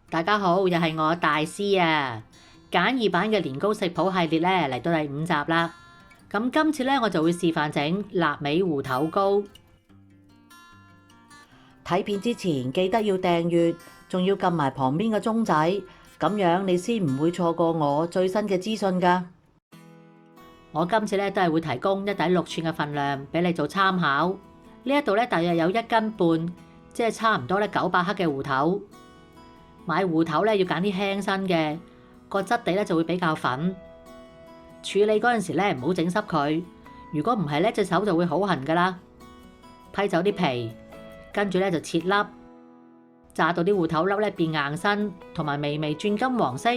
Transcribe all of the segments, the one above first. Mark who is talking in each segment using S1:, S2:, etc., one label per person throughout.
S1: 大家好，又係我大師啊！簡易版嘅年糕食譜系列咧嚟到第5集啦。咁今次咧我就會示範整臘味芋頭糕。
S2: 睇片之前記得要訂閱，仲要撳埋旁邊個鐘仔，咁樣你先唔會錯過我最新嘅資訊㗎。
S1: 我今次咧都係會提供1底6寸嘅份量俾你做參考。呢一度咧大約有1斤半，即係差唔多咧900克嘅芋頭。買芋頭咧要揀啲輕身嘅，個質地咧就會比較粉。處理嗰陣時咧唔好整濕佢，如果唔係咧隻手就會好痕噶啦。批走啲皮，跟住咧就切粒，炸到啲芋頭粒咧變硬身，同埋微微轉金黃色，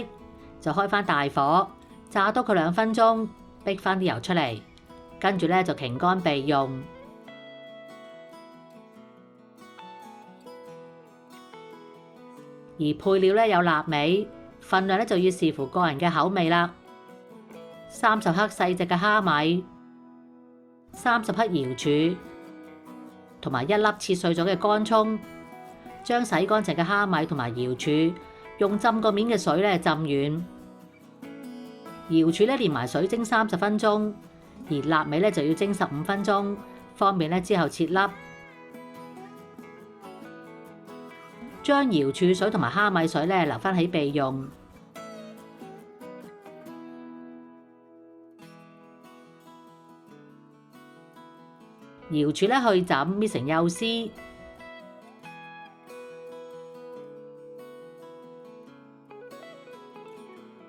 S1: 就開翻大火，炸多佢2分鐘，逼翻啲油出嚟，跟住咧就擎乾備用。而配料咧有臘味，份量咧就要視乎個人嘅口味啦。30克細隻嘅蝦米，30克瑤柱，同埋1粒切碎咗嘅乾葱。將洗乾淨嘅蝦米同埋瑤柱用浸過面嘅水咧浸軟，瑤柱咧連埋水蒸30分鐘，而臘味咧就要蒸15分鐘，方便咧之後切粒。將瑤柱水同埋蝦米水咧留翻起備用。瑤柱咧去枕搣成幼絲，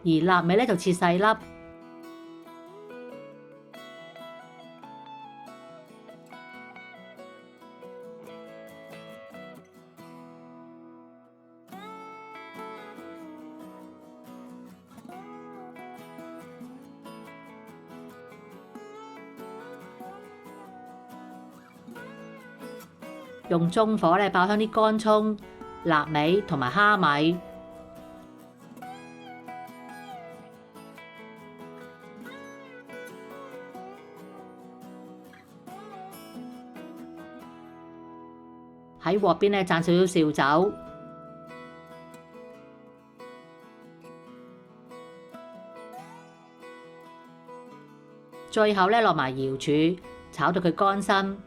S1: 而臘味咧就切細粒。用中火咧爆香啲乾葱、臘味同埋蝦米，喺鑊邊咧灒少少紹酒，最後咧落埋瑤柱，炒到佢乾身。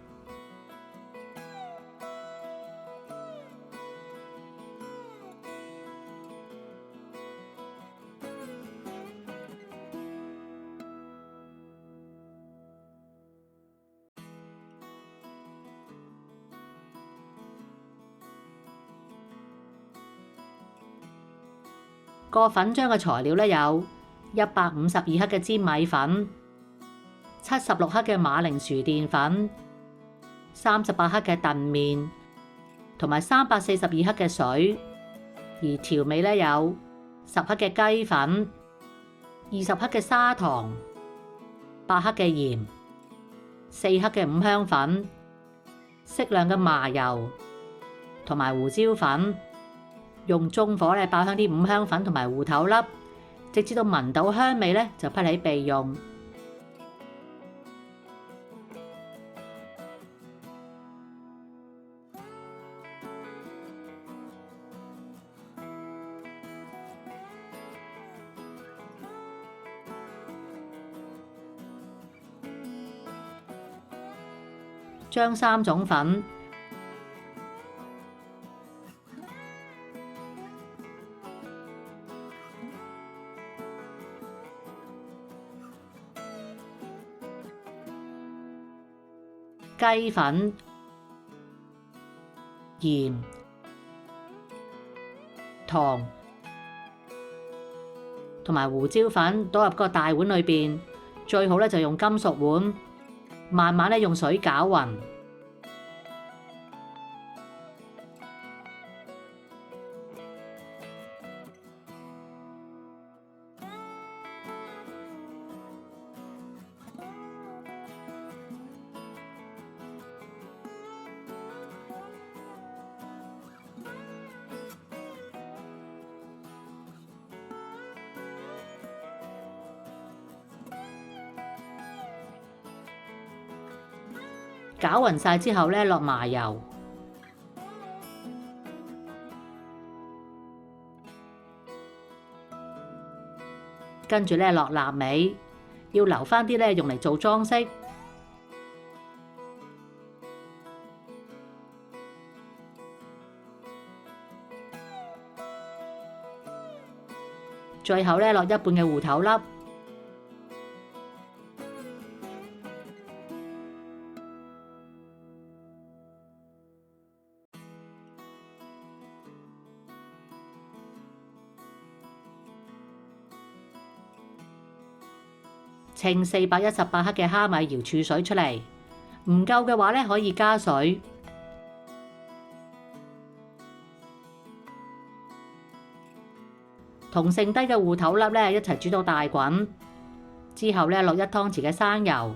S1: 個粉漿嘅材料咧有152克嘅粘米粉、76克嘅馬鈴薯澱粉、38克嘅燉麵，同埋342克嘅水。而調味咧有10克嘅雞粉、20克嘅砂糖、8克嘅鹽、4克嘅五香粉、適量嘅麻油同埋胡椒粉。用中火咧爆香啲五香粉同埋芋頭粒，直至到聞到香味咧就批起備用。將3種粉、雞粉、鹽、糖同埋胡椒粉倒入個大碗裏邊，最好咧就用金屬碗，慢慢咧用水攪勻。攪勻晒之後咧，落麻油，跟住咧落臘味，要留翻啲咧用嚟做裝飾。最後咧落一半嘅芋頭粒。稱418克嘅蝦米瑤柱水出嚟，唔夠嘅話咧可以加水。同剩低嘅芋頭粒咧一齊煮到大滾，之後咧落1湯匙嘅生油，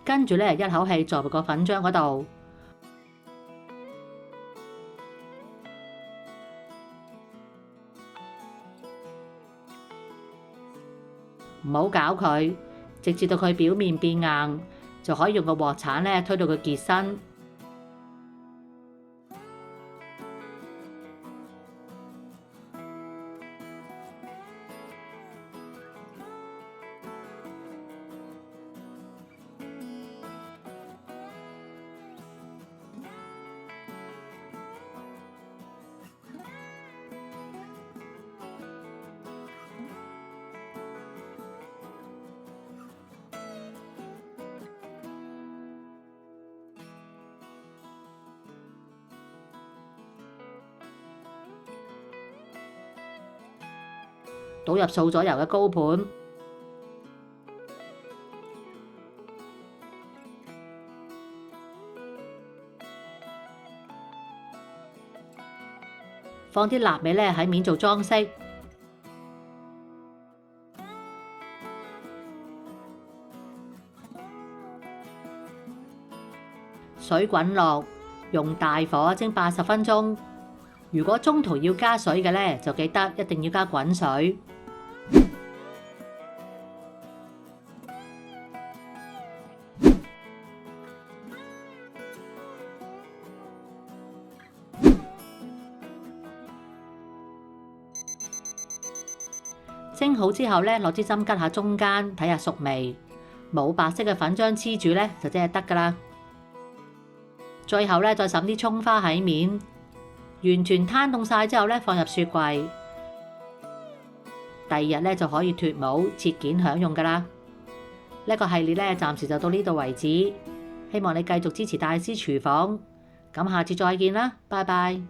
S1: 跟住咧一口氣坐入個粉漿嗰度。唔好攪佢，直至到佢表面變硬，就可以用個鑊鏟咧推到佢結身。倒入掃咗油嘅高盤，放啲臘味咧喺面做裝飾。水滾落，用大火蒸80分鐘。如果中途要加水嘅咧，就記得一定要加滾水。蒸好之後咧，攞支針吉下中間，睇下熟未。冇白色嘅粉漿黐住咧，就即係得㗎啦。最後咧，再灑啲葱花喺面，完全攤凍晒之後咧，放入雪櫃。第2日咧就可以脱模切件享用㗎啦。呢個系列咧暫時就到呢度為止，希望你繼續支持大師廚房。咁下次再見啦，拜拜。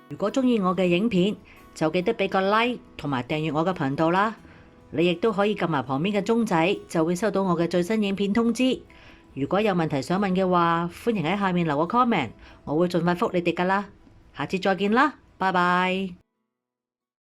S2: 如果中意我嘅影片，就記得俾個 like 同埋訂閱我嘅頻道啦。你亦都可以撳埋旁邊嘅鐘仔，就會收到我嘅最新影片通知。如果有問題想問嘅話，歡迎喺下面留個 comment，我會盡快覆你哋㗎啦。下次再見啦，拜拜。